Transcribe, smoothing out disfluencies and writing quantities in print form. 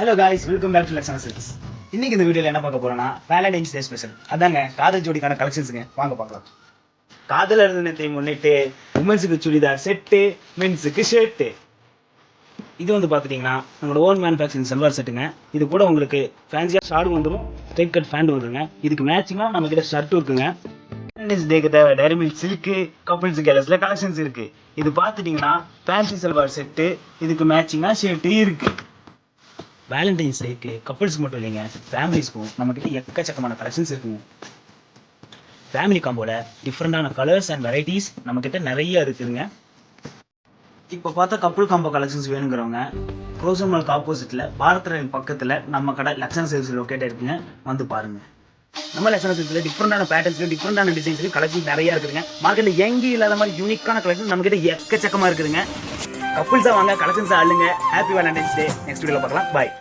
Hello guys, welcome back to Lakshana silks. இன்னைக்கு இந்த வீடியோவில் என்ன பார்க்க போறோம்னா வேலண்டைன்ஸ் டே ஸ்பெஷல். அதாங்க காதல் ஜோடிக்கான கலெக்ஷன்ஸுங்க. வாங்க பார்க்கலாம். காதலர் தினத்தை முன்னிட்டு உமன்ஸுக்கு சுடிதார் செட்டு, மென்ஸுக்கு ஷர்ட்டு. இது வந்து பார்த்துட்டிங்கன்னா நம்மளோட ஓன் மேனுஃபேக்சரிங் சல்வார் செட்டுங்க. இது கூட உங்களுக்கு ஃபேன்சியாக ஷார்டும் வந்துடும், ஸ்ட்ரைட் கட் ஃபேண்ட் வந்துருங்க. இதுக்கு மேட்சிங்காக நம்ம கிட்ட ஷர்ட்டும் இருக்குங்க. வேலண்டைன்ஸ் டேக்கு தேவை டைரி மில்க் சில்க்கு, கப்புள்ஸ் கேலர்ஸில் கலெக்ஷன்ஸ் இருக்கு. இது பார்த்துட்டிங்கன்னா ஃபேன்சி சல்வார் செட்டு, இதுக்கு மேட்சிங்காக ஷர்ட்டு இருக்கு. வேலண்டைன்ஸ் டேக்கு கப்புள்ஸ்க்கு மட்டும் இல்லைங்க, ஃபேமிலிஸ்க்கும் நம்மக்கிட்ட எக்கச்சக்கமான கலெக்ஷன்ஸ் இருக்குங்க. ஃபேமிலி காம்போல டிஃப்ரெண்டான கலர்ஸ் அண்ட் வெரைட்டிஸ் நம்மக்கிட்ட நிறைய இருக்குதுங்க. இப்போ பார்த்தா கப்புள் காம்போ கலெக்ஷன்ஸ் வேணுங்கிறவங்க ப்ரோசன் மால்க்கு ஆப்போசிட்டில் பாரத் ரயில் பக்கத்தில் நம்ம கடை லக்ஷனா சில்க்ஸ் லொக்கேட் இருக்குங்க. வந்து பாருங்கள். நம்ம லக்ஷனா சில்க்ஸில் டிஃப்ரெண்டான பேட்டர்ன்ஸ்லையும் டிஃப்ரெண்டான டிசைன்ஸ்லையும் கலெக்ஷன்ஸ் நிறையா இருக்குதுங்க. மார்க்கெட்டில் எங்கேயும் இல்லாத மாதிரி யூனிக்கான கலெக்ஷன்ஸ் நம்மக்கிட்ட எக்கச்சக்கமாக இருக்குதுங்க. கப்புள்ஸாக வாங்க, கலெக்ஷன்ஸாக அள்ளுங்க. ஹாப்பி வேலண்டைன்ஸ் டே. நெக்ஸ்ட் வீடியோவில் பார்க்கலாம். பாய்.